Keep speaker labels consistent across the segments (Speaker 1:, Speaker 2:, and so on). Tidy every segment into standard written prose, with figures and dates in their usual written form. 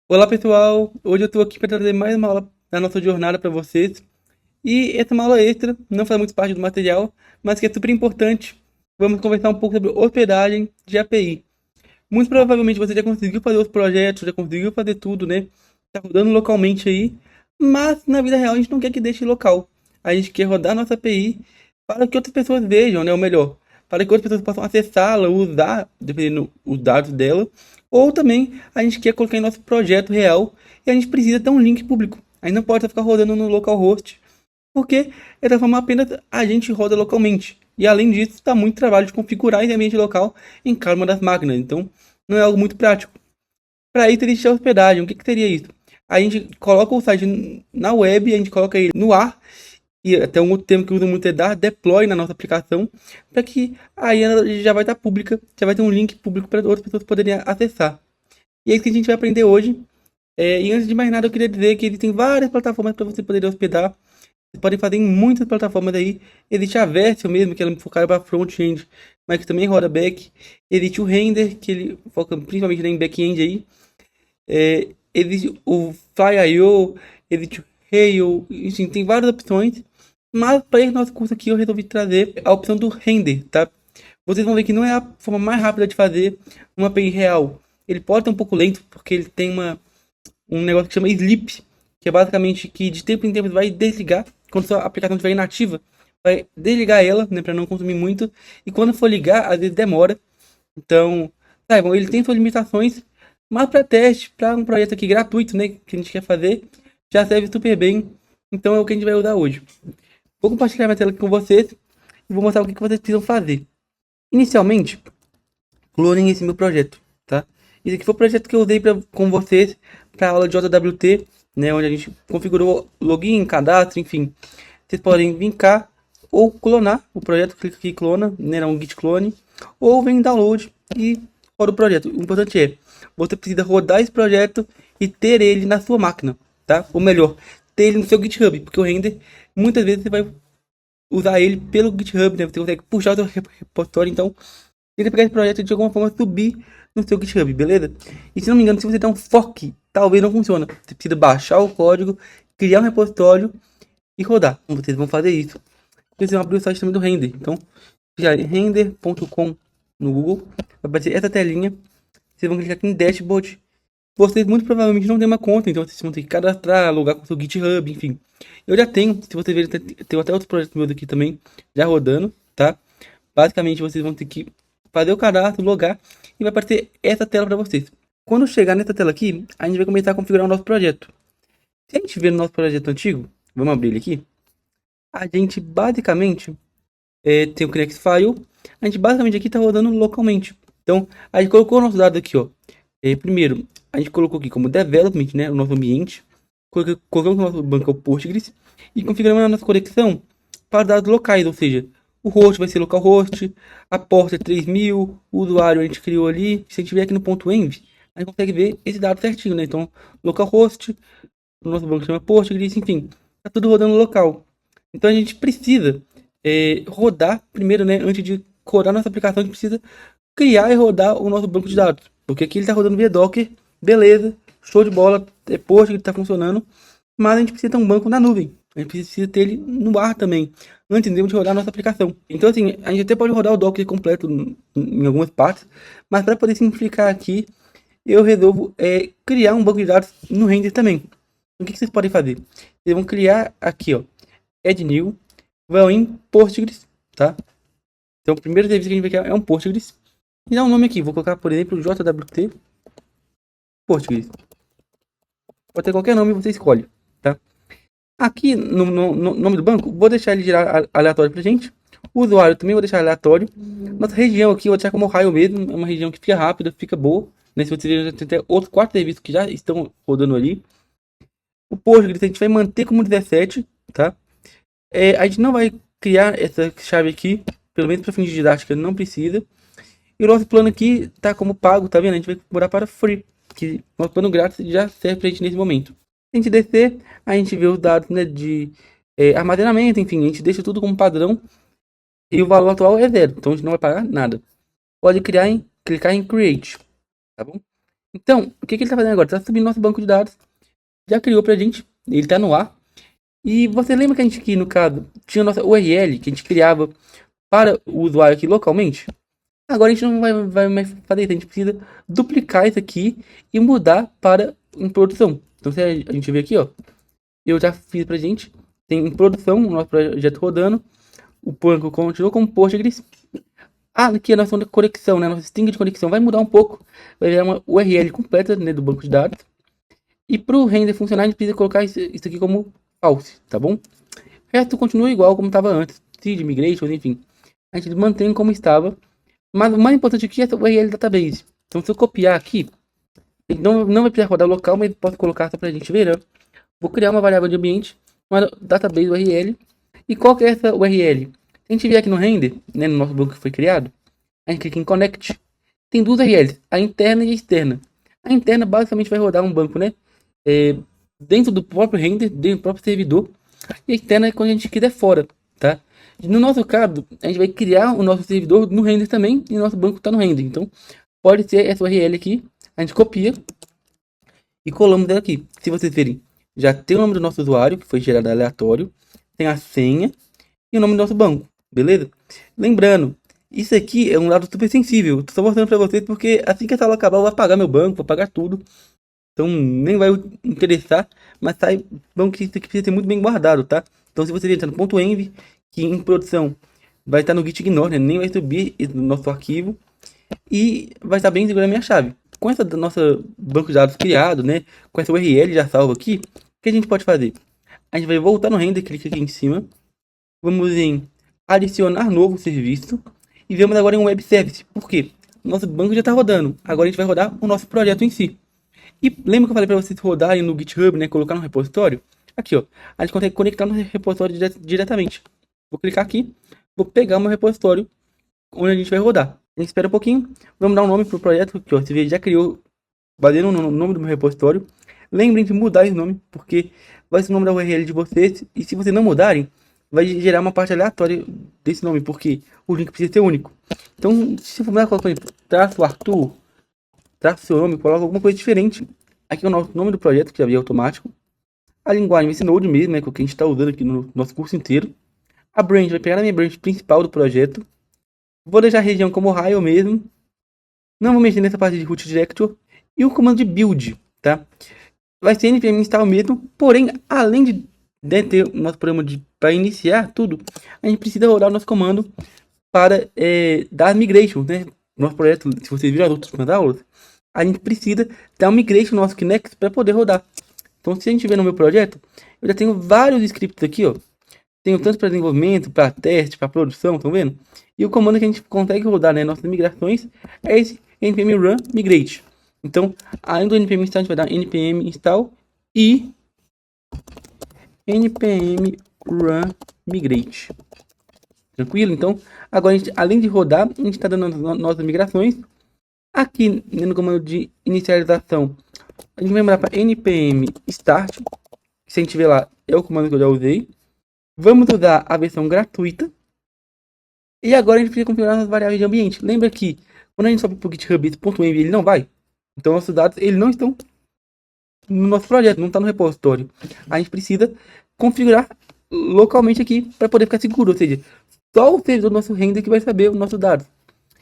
Speaker 1: Olá pessoal, hoje eu estou aqui para trazer mais uma aula da nossa jornada para vocês. E essa é uma aula extra, não faz muito parte do material, mas que é super importante. Vamos conversar um pouco sobre hospedagem de API. Muito provavelmente você já conseguiu fazer os projetos, já conseguiu fazer tudo, né? Tá rodando localmente aí, mas na vida real a gente não quer que deixe local. A gente quer rodar nossa API para que outras pessoas vejam, né? Ou melhor, para que outras pessoas possam acessá-la, usar, dependendo os dados dela. Ou também a gente quer colocar em nosso projeto real e a gente precisa ter um link público. A gente não pode só ficar rodando no localhost, porque dessa forma apenas a gente roda localmente. E além disso, dá muito trabalho de configurar esse ambiente local em cada uma das máquinas. Então, não é algo muito prático. Para isso, existe a hospedagem. O que seria isso? A gente coloca o site na web, a gente coloca ele no ar, e até um outro termo que usa muito é dar deploy na nossa aplicação, para que aí ela já vai estar pública, já vai ter um link público para outras pessoas poderem acessar. E é isso que a gente vai aprender hoje. E antes de mais nada, eu queria dizer que existem várias plataformas para você poder hospedar. Vocês podem fazer em muitas plataformas aí. Existe a Vercel mesmo, que ela é focada para front-end, mas que também roda back. Existe o Render, que ele foca principalmente em back-end aí. Existe o Fly.io, existe o Rail, enfim, tem várias opções. Mas para esse nosso curso aqui eu resolvi trazer a opção do Render, tá? Vocês vão ver que não é a forma mais rápida de fazer uma API real. Ele pode ser um pouco lento, porque ele tem um negócio que chama sleep, que é basicamente que de tempo em tempo vai desligar, quando sua aplicação estiver inativa, vai desligar ela, né, para não consumir muito, e quando for ligar, às vezes demora. Então, saibam, ele tem suas limitações, mas para teste, para um projeto aqui gratuito, né, que a gente quer fazer, já serve super bem. Então é o que a gente vai usar hoje. Vou compartilhar minha tela aqui com vocês e vou mostrar o que vocês precisam fazer. Inicialmente, clonem esse meu projeto, tá? Esse aqui foi o projeto que eu usei com vocês para a aula de JWT, né, onde a gente configurou login, cadastro, enfim. Vocês podem vir cá ou clonar o projeto, clica aqui e clona, né, um git clone, ou vem em download e roda o projeto. O importante é, você precisa rodar esse projeto e ter ele na sua máquina, tá? Ou melhor, ter ele no seu GitHub, porque o render, muitas vezes você vai usar ele pelo GitHub, né? Você consegue puxar o seu repositório, então tenta pegar esse projeto e de alguma forma subir no seu GitHub, beleza? E se não me engano, se você der um fork, talvez não funcione. Você precisa baixar o código, criar um repositório e rodar. Como vocês vão fazer isso? Vocês vão abrir o site também do Render. Então, já render.com no Google, vai aparecer essa telinha. Vocês vão clicar aqui em Dashboard. Vocês muito provavelmente não têm uma conta, então vocês vão ter que cadastrar, logar com o seu GitHub, enfim. Eu já tenho, se vocês verem, tem até outros projetos meus aqui também, já rodando, tá? Basicamente, vocês vão ter que fazer o cadastro, logar, e vai aparecer essa tela para vocês. Quando chegar nessa tela aqui, a gente vai começar a configurar o nosso projeto. Se a gente ver no nosso projeto antigo, vamos abrir ele aqui, a gente basicamente tem o Kinect File, a gente basicamente aqui está rodando localmente. Então, a gente colocou o nosso dado aqui, ó. Primeiro, a gente colocou aqui como development, né, o nosso ambiente. Colocamos o nosso banco Postgres e configuramos a nossa conexão para dados locais, ou seja, o host vai ser localhost, a porta é 3000, o usuário a gente criou ali. Se a gente vier aqui no ponto .env, a gente consegue ver esse dado certinho, né? Então, localhost, o nosso banco chama Postgres, enfim, tá tudo rodando local. Então a gente precisa rodar primeiro, né? Antes de rodar nossa aplicação, a gente precisa criar e rodar o nosso banco de dados. Porque aqui ele está rodando via Docker, beleza, show de bola, é Postgres que está funcionando, mas a gente precisa ter um banco na nuvem. A gente precisa ter ele no ar também, antes de rodar a nossa aplicação. Então, assim, a gente até pode rodar o Docker completo em algumas partes, mas para poder simplificar aqui, eu resolvo criar um banco de dados no Render também. O que vocês podem fazer? Vocês vão criar aqui, ó, add new, vão em Postgres, tá? Então, o primeiro serviço que a gente vai criar é um Postgres. E dá um nome aqui, vou colocar, por exemplo, JWT Postgres. Pode ter qualquer nome, você escolhe, tá? Aqui no nome do banco, vou deixar ele girar aleatório pra gente. O usuário também vou deixar aleatório. Nossa região aqui, eu vou deixar como Ohio mesmo. É uma região que fica rápida, fica boa. Né? Se você ver, tem até outros 4 serviços que já estão rodando ali. O Postgres a gente vai manter como 17, tá? A gente não vai criar essa chave aqui, pelo menos para fins de didática, não precisa. E o nosso plano aqui tá como pago, tá vendo? A gente vai mudar para free, que nosso plano grátis já serve pra gente nesse momento. Se a gente descer, a gente vê os dados, né, de armazenamento, enfim, a gente deixa tudo como padrão. E o valor atual é zero, então a gente não vai pagar nada. Pode clicar em Create, tá bom? Então, o que ele está fazendo agora? Está subindo nosso banco de dados, já criou para a gente, ele está no ar. E você lembra que a gente aqui, no caso, tinha a nossa URL que a gente criava para o usuário aqui localmente? Agora a gente não vai mais fazer isso, a gente precisa duplicar isso aqui e mudar para em produção. Então se a gente ver aqui, ó, eu já fiz pra gente, tem em produção o nosso projeto rodando, o banco continuou como Postgres. Ah, aqui a nossa conexão, né, nossa string de conexão vai mudar um pouco, vai virar uma URL completa, né, do banco de dados. E para o render funcionar, a gente precisa colocar isso aqui como false, tá bom? O resto continua igual como estava antes, seed, migration, enfim. A gente mantém como estava. Mas o mais importante aqui é essa URL database. Então se eu copiar aqui, ele não vai precisar rodar local, mas posso colocar só pra gente ver, né? Vou criar uma variável de ambiente, uma database URL. E qual que é essa URL? Se a gente vier aqui no render, né, no nosso banco que foi criado, a gente clica em connect. Tem duas URLs, a interna e a externa. A interna basicamente vai rodar um banco, né? Dentro do próprio render, dentro do próprio servidor. E a externa é quando a gente quiser fora, tá? No nosso caso, a gente vai criar o nosso servidor no render também e o nosso banco está no render. Então, pode ser essa URL aqui, a gente copia e colamos dela aqui. Se vocês verem, já tem o nome do nosso usuário, que foi gerado aleatório, tem a senha e o nome do nosso banco, beleza? Lembrando, isso aqui é um lado super sensível. Estou só mostrando para vocês porque assim que essa aula acabar, eu vou apagar meu banco, vou apagar tudo. Então nem vai interessar, mas saibam que isso aqui precisa ser muito bem guardado, tá? Então se você entrar no ponto .env, que em produção vai estar no git ignore, né? Nem vai subir no nosso arquivo e vai estar bem seguro na minha chave. Com essa nossa banco de dados criado, né? Com essa URL já salva aqui, o que a gente pode fazer? A gente vai voltar no render, clica aqui em cima, vamos em adicionar novo serviço e vamos agora em web service. Por quê? Nosso banco já está rodando. Agora a gente vai rodar o nosso projeto em si. E lembra que eu falei para vocês rodarem no GitHub, né? Colocar no repositório? Aqui, ó. A gente consegue conectar no repositório diretamente. Vou clicar aqui. Vou pegar o meu repositório onde a gente vai rodar. A gente espera um pouquinho. Vamos dar um nome pro projeto. Que ó, você já criou baseado no nome do meu repositório. Lembrem de mudar esse nome, porque vai ser o nome da URL de vocês. E se vocês não mudarem, vai gerar uma parte aleatória desse nome, porque o link precisa ser único. Então, se for mudar, coloca traço Arthur, traça seu nome, coloca alguma coisa diferente. Aqui é o nosso nome do projeto, que já é automático. A linguagem vai ser Node mesmo, né, que é o que a gente está usando aqui no nosso curso inteiro. A branch vai pegar na minha branch principal do projeto. Vou deixar a região como raio mesmo. Não vou mexer nessa parte de root director. E o comando de build, tá? Vai ser npm install mesmo, porém, além de ter o nosso programa para iniciar tudo, a gente precisa rodar o nosso comando para dar migration, né? Nosso projeto, se vocês viram as outras aulas, a gente precisa dar um migration no nosso Kinect para poder rodar. Então, se a gente ver no meu projeto, eu já tenho vários scripts aqui, ó. Tenho tanto para desenvolvimento, para teste, para produção, estão vendo? E o comando que a gente consegue rodar, né, nossas migrações, é esse npm run migrate. Então, além do npm install, a gente vai dar npm install e npm run migrate. Tranquilo? Então, agora, a gente, além de rodar, a gente está dando nossas migrações. Aqui no comando de inicialização, a gente vai mandar para npm start. Se a gente ver lá, é o comando que eu já usei. Vamos usar a versão gratuita. E agora a gente precisa configurar as variáveis de ambiente. Lembra que quando a gente sobe para o GitHub esse .env, ele não vai. Então nossos dados eles não estão no nosso projeto, não está no repositório. A gente precisa configurar localmente aqui para poder ficar seguro. Ou seja, só o servidor do nosso render que vai saber os nossos dados.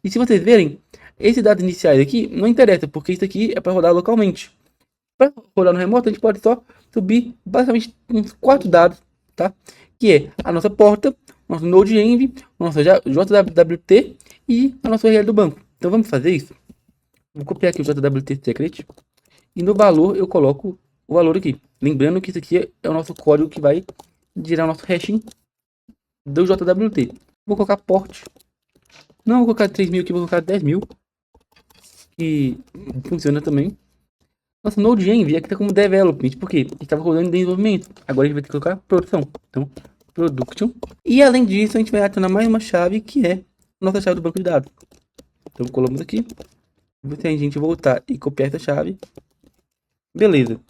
Speaker 1: E se vocês verem, esses dados iniciais aqui não interessa, porque isso aqui é para rodar localmente. Para rodar no remoto, a gente pode só subir basicamente uns 4 dados, tá? Que é a nossa porta, nosso node env, nossa JWT e a nossa URL do banco. Então vamos fazer isso. Vou copiar aqui o JWT secret e no valor eu coloco o valor aqui. Lembrando que isso aqui é o nosso código que vai gerar o nosso hashing do JWT. Vou colocar port. Não vou colocar 3.000 aqui, vou colocar 10.000. Que funciona também. Nossa, Node.env aqui tá como development, porque ele estava rodando em desenvolvimento. Agora a gente vai ter que colocar produção. Então, production. E além disso, a gente vai adicionar mais uma chave, que é nossa chave do banco de dados. Então, colocamos aqui. Se a gente voltar e copiar essa chave. Beleza.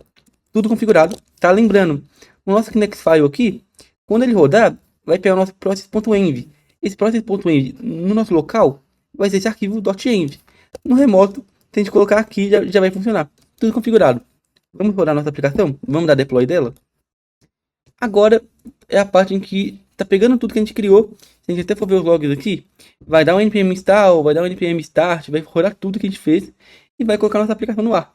Speaker 1: Tudo configurado. Tá lembrando, o nosso Kinect.file aqui, quando ele rodar, vai pegar o nosso process.env. Esse process.env no nosso local vai ser esse arquivo .env. No remoto, Se a gente colocar aqui, já vai funcionar. Tudo configurado. Vamos rodar nossa aplicação? Vamos dar deploy dela? Agora é a parte em que tá pegando tudo que a gente criou. Se a gente até for ver os logs aqui, vai dar um npm install, vai dar um npm start, vai rodar tudo que a gente fez e vai colocar nossa aplicação no ar.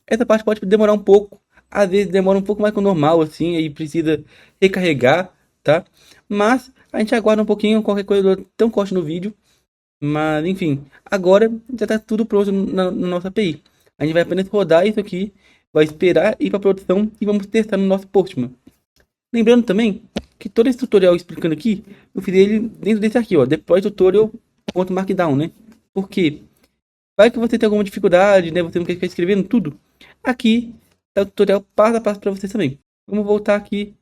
Speaker 1: Essa parte pode demorar um pouco, às vezes demora um pouco mais que o normal, assim, aí precisa recarregar, tá? Mas a gente aguarda um pouquinho, qualquer coisa, tão corte no vídeo. Mas enfim, agora já está tudo pronto na nossa API. A gente vai apenas rodar isso aqui, vai esperar ir para produção e vamos testar no nosso Postman. Lembrando também que todo esse tutorial explicando aqui, eu fiz ele dentro desse aqui, ó, deploy tutorial.markdown, né? Porque vai que você tem alguma dificuldade, né? Você não quer ficar escrevendo tudo. Aqui tá o tutorial passo a passo para vocês também. Vamos voltar aqui.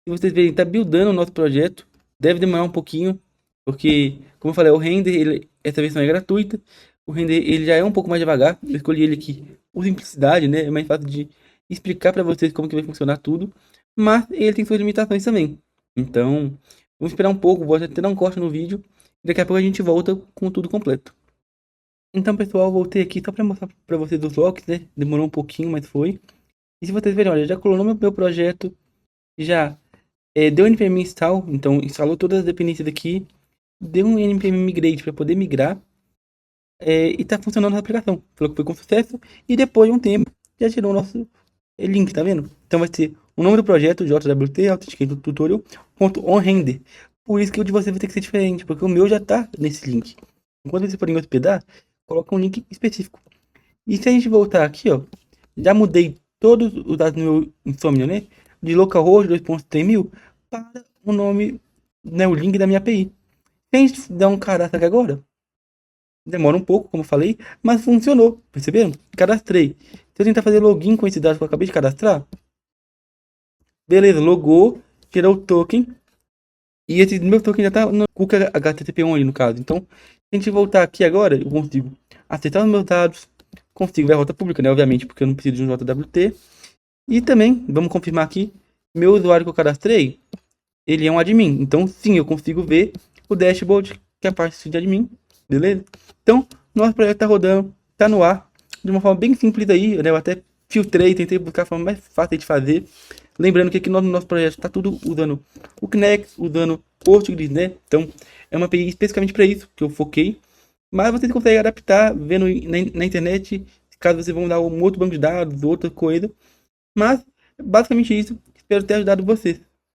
Speaker 1: Se vocês verem, tá buildando o nosso projeto. Deve demorar um pouquinho, porque, como eu falei, o render, essa versão é gratuita. O render, ele já é um pouco mais devagar. Eu escolhi ele aqui por simplicidade, né? É mais fácil de explicar para vocês como que vai funcionar tudo. Mas ele tem suas limitações também. Então, vamos esperar um pouco. Vou até dar um corte no vídeo. Daqui a pouco a gente volta com tudo completo. Então, pessoal, voltei aqui só para mostrar para vocês os logs, né? Demorou um pouquinho, mas foi. E se vocês verem, olha, já clonou meu projeto, já deu npm install, então instalou todas as dependências aqui, deu um npm migrate para poder migrar, e tá funcionando a aplicação. Falou que foi com sucesso, e depois de um tempo, já tirou o nosso link, tá vendo? Então vai ser o nome do projeto, JWT, Authenticator Tutorial.onRender. Por isso que o de você vai ter que ser diferente, porque o meu já tá nesse link. Enquanto você forem hospedar, coloca um link específico. E se a gente voltar aqui, ó, já mudei todos os dados do meu Insomnia, né? De localhost 2.3000 para o nome, né, o link da minha API. Se a gente dar um cadastro aqui agora, demora um pouco, como eu falei, mas funcionou, perceberam? Cadastrei. Se eu tentar fazer login com esses dados que eu acabei de cadastrar, beleza, logou, gerou o token, e esse meu token já tá no cookie HTTP-only no caso. Então, se a gente voltar aqui agora, eu consigo acessar os meus dados, consigo ver a rota pública, né, obviamente, porque eu não preciso de um JWT. E também, vamos confirmar aqui, meu usuário que eu cadastrei, ele é um admin. Então, sim, eu consigo ver o dashboard, que é a parte de admin, beleza? Então, nosso projeto tá rodando, tá no ar, de uma forma bem simples aí, né? Eu até filtrei, tentei buscar a forma mais fácil de fazer. Lembrando que aqui no nosso projeto tá tudo usando o Knex, usando Postgres, né? Então, é uma API especificamente para isso que eu foquei. Mas vocês conseguem adaptar, vendo na internet, caso vocês vão dar um outro banco de dados, outra coisa. Mas, basicamente isso. Espero ter ajudado vocês.